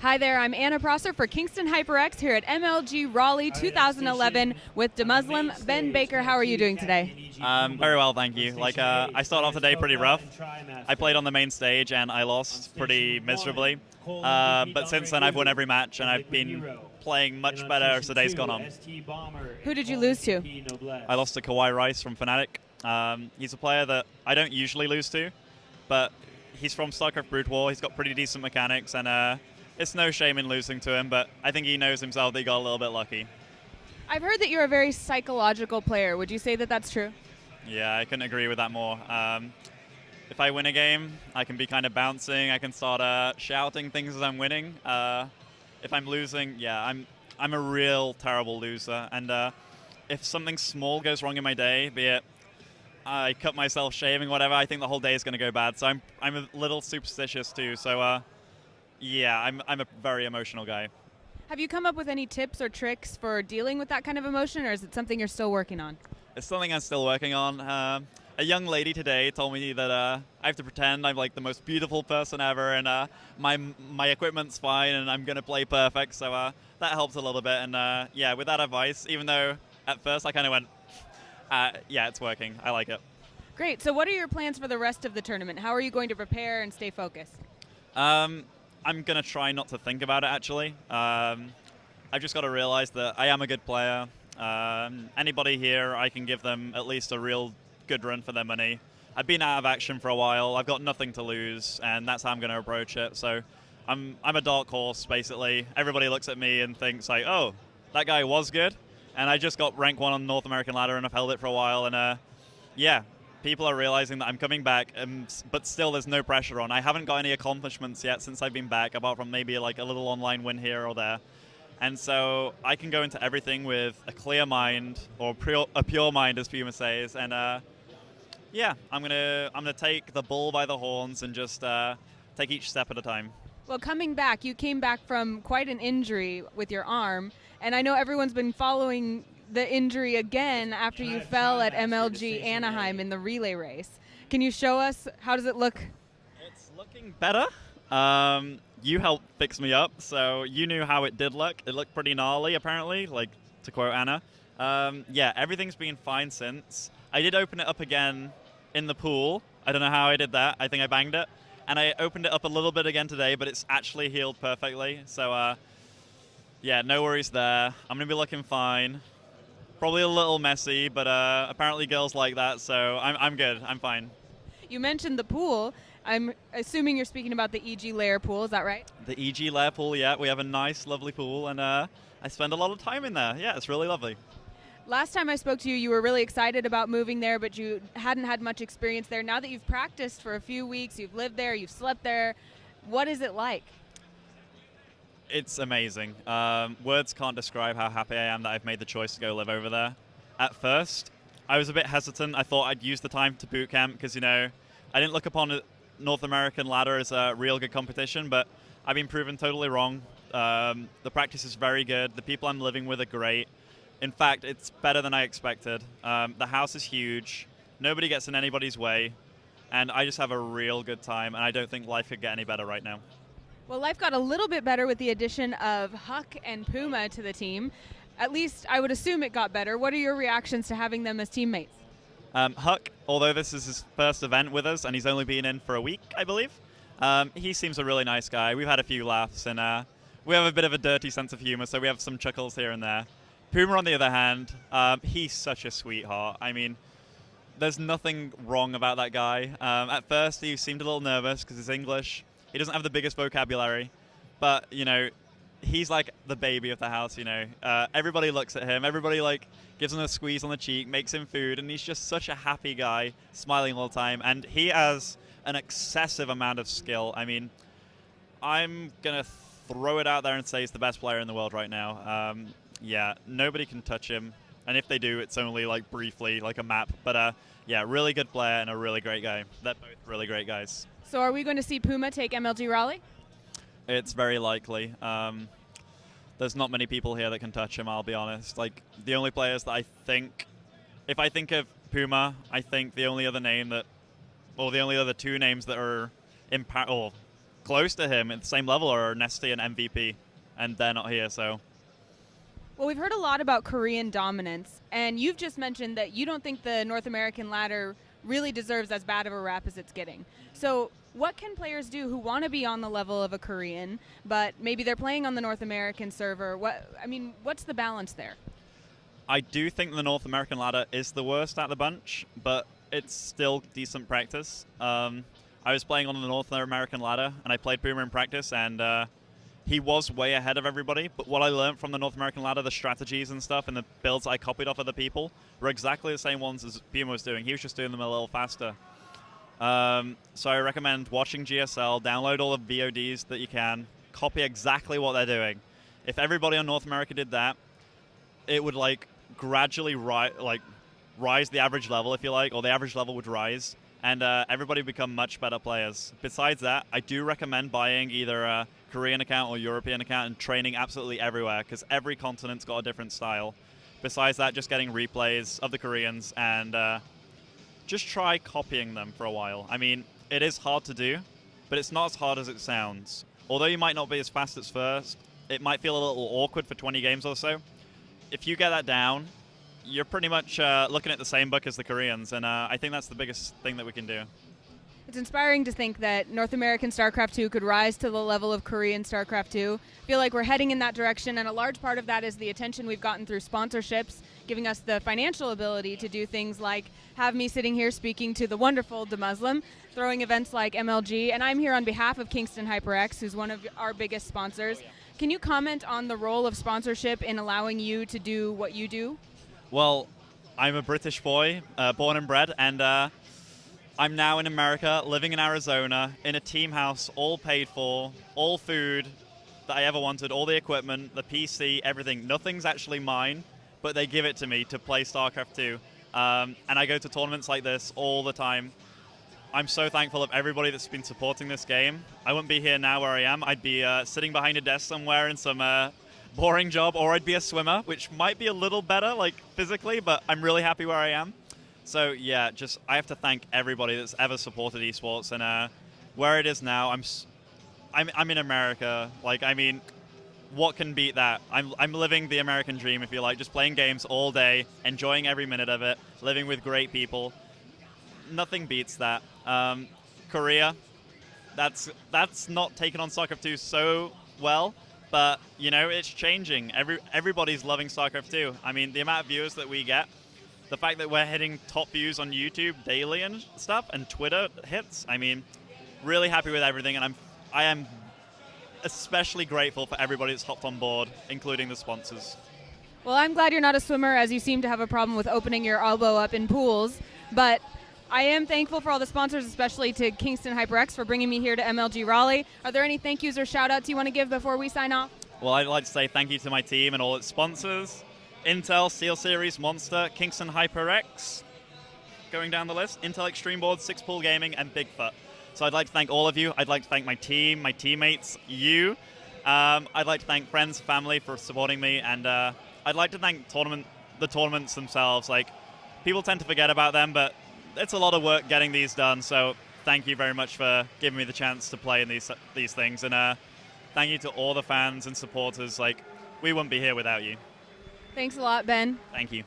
Hi there, I'm Anna Prosser for Kingston HyperX here at MLG Raleigh 2011 with EGDemuslim. Ben Baker, how are you doing today? Very well, thank you. I started off the day pretty rough. I played on the main stage and I lost pretty miserably. But since then I've won every match and I've been playing much better as the day's gone on. Who did you lose to? I lost to Kawhi Rice from Fnatic. He's a player that I don't usually lose to, but he's from Starcraft Brood War. He's got pretty decent mechanics and it's no shame in losing to him, but I think he knows himself that he got a little bit lucky. I've heard that you're a very psychological player. Would you say that that's true? Yeah, I couldn't agree with that more. If I win a game, I can be kind of bouncing. I can start shouting things as I'm winning. If I'm losing, yeah, I'm a real terrible loser. And if something small goes wrong in my day, be it I cut myself shaving, whatever, I think the whole day is going to go bad. So I'm a little superstitious too. So yeah, I'm a very emotional guy. Have you come up with any tips or tricks for dealing with that kind of emotion, or is it something you're still working on? It's something I'm still working on. A young lady today told me that I have to pretend I'm like the most beautiful person ever, and my equipment's fine, and I'm gonna play perfect. So that helps a little bit. And yeah, with that advice, even though at first I kind of went, yeah, it's working. I like it. Great. So what are your plans for the rest of the tournament? How are you going to prepare and stay focused? I'm going to try not to think about it, actually. I've just got to realize that I am a good player. Anybody here, I can give them at least a real good run for their money. I've been out of action for a while. I've got nothing to lose, and that's how I'm going to approach it. So I'm a dark horse, basically. Everybody looks at me and thinks, like, oh, that guy was good. And I just got rank 1 on North American ladder, and I've held it for a while. And yeah. People are realizing that I'm coming back, but still there's no pressure on. I haven't got any accomplishments yet since I've been back, apart from maybe like a little online win here or there. And so I can go into everything with a clear mind, or a pure mind, as Puma says. And yeah, I'm gonna take the bull by the horns and just take each step at a time. Well, coming back, you came back from quite an injury with your arm, and I know everyone's been following the injury again after you fell at MLG Anaheim in the relay race. Can you show us, how does it look? It's looking better. You helped fix me up, so you knew how it did look. It looked pretty gnarly, apparently, like to quote Anna. Yeah, everything's been fine since. I did open it up again in the pool. I don't know how I did that. I think I banged it. And I opened it up a little bit again today, but it's actually healed perfectly. So yeah, no worries there. I'm going to be looking fine. Probably a little messy, but apparently girls like that, so I'm good. I'm fine. You mentioned the pool. I'm assuming you're speaking about the EG layer pool, is that right? The EG layer pool, yeah. We have a nice, lovely pool, and I spend a lot of time in there. Yeah, it's really lovely. Last time I spoke to you, you were really excited about moving there, but you hadn't had much experience there. Now that you've practiced for a few weeks, you've lived there, you've slept there, what is it like? It's amazing. Words can't describe how happy I am that I've made the choice to go live over there. At first, I was a bit hesitant. I thought I'd use the time to boot camp because, you know, I didn't look upon North American ladder as a real good competition, but I've been proven totally wrong. The practice is very good. The people I'm living with are great. In fact, it's better than I expected. The house is huge. Nobody gets in anybody's way. And I just have a real good time, and I don't think life could get any better right now. Well, life got a little bit better with the addition of Huck and Puma to the team. At least I would assume it got better. What are your reactions to having them as teammates? Huck, although this is his first event with us and he's only been in for a week, I believe, he seems a really nice guy. We've had a few laughs and we have a bit of a dirty sense of humor, so we have some chuckles here and there. Puma, on the other hand, he's such a sweetheart. I mean, there's nothing wrong about that guy. At first, he seemed a little nervous because he's English. He doesn't have the biggest vocabulary, but, you know, he's like the baby of the house, you know. Everybody looks at him. Everybody, like, gives him a squeeze on the cheek, makes him food, and he's just such a happy guy, smiling all the time. And he has an excessive amount of skill. I mean, I'm going to throw it out there and say he's the best player in the world right now. Yeah, nobody can touch him. And if they do, it's only, like, briefly, like a map. But, yeah, really good player and a really great guy. They're both really great guys. So are we going to see Puma take MLG Raleigh? It's very likely. There's not many people here that can touch him, I'll be honest. Like, the only players that I think, if I think of Puma, I think the only other name that, or the only other two names that are close to him at the same level are Nesty and MVP, and they're not here, so. Well, we've heard a lot about Korean dominance, and you've just mentioned that you don't think the North American ladder really deserves as bad of a rap as it's getting. So what can players do who want to be on the level of a Korean, but maybe they're playing on the North American server? What's the balance there? I do think the North American ladder is the worst out of the bunch, but it's still decent practice. I was playing on the North American ladder, and I played Puma in practice, and he was way ahead of everybody, but what I learned from the North American ladder, the strategies and stuff, and the builds I copied off other people, were exactly the same ones as Puma was doing. He was just doing them a little faster. So I recommend watching GSL, download all the VODs that you can, copy exactly what they're doing. If everybody on North America did that, it would gradually rise the average level, if you like, or the average level would rise, and everybody would become much better players. Besides that, I do recommend buying either a Korean account or European account and training absolutely everywhere, because every continent's got a different style. Besides that, just getting replays of the Koreans and just try copying them for a while. I mean, it is hard to do, but it's not as hard as it sounds. Although you might not be as fast at first, it might feel a little awkward for 20 games or so. If you get that down, you're pretty much looking at the same book as the Koreans, and I think that's the biggest thing that we can do. It's inspiring to think that North American StarCraft 2 could rise to the level of Korean StarCraft 2. I feel like we're heading in that direction, and a large part of that is the attention we've gotten through sponsorships, giving us the financial ability to do things like have me sitting here speaking to the wonderful DeMusliM, throwing events like MLG, and I'm here on behalf of Kingston HyperX, who's one of our biggest sponsors. Can you comment on the role of sponsorship in allowing you to do what you do? Well, I'm a British boy, born and bred, and I'm now in America, living in Arizona, in a team house, all paid for, all food that I ever wanted, all the equipment, the PC, everything. Nothing's actually mine, but they give it to me to play StarCraft 2. And I go to tournaments like this all the time. I'm so thankful of everybody that's been supporting this game. I wouldn't be here now where I am. I'd be sitting behind a desk somewhere in some boring job, or I'd be a swimmer, which might be a little better, physically, but I'm really happy where I am. So yeah, I have to thank everybody that's ever supported esports, and where it is now, I'm in America. What can beat that? I'm living the American dream, if you like, just playing games all day, enjoying every minute of it, living with great people. Nothing beats that. Korea, that's not taken on StarCraft 2 so well, but it's changing. Everybody's loving StarCraft 2. I mean, the amount of viewers that we get, the fact that we're hitting top views on YouTube daily and stuff, and Twitter hits. I mean, really happy with everything, and I am especially grateful for everybody that's hopped on board, including the sponsors. Well, I'm glad you're not a swimmer, as you seem to have a problem with opening your elbow up in pools, but I am thankful for all the sponsors, especially to Kingston HyperX for bringing me here to MLG Raleigh. Are there any thank yous or shout outs you want to give before we sign off? Well, I'd like to say thank you to my team and all its sponsors. Intel, SteelSeries, Monster, Kingston HyperX, going down the list, Intel Extreme Board, Six Pool Gaming, and Bigfoot. So I'd like to thank all of you. I'd like to thank my team, my teammates, you. I'd like to thank friends, family for supporting me, and I'd like to thank the tournaments themselves. People tend to forget about them, but it's a lot of work getting these done. So thank you very much for giving me the chance to play in these things, and thank you to all the fans and supporters. We wouldn't be here without you. Thanks a lot, Ben. Thank you.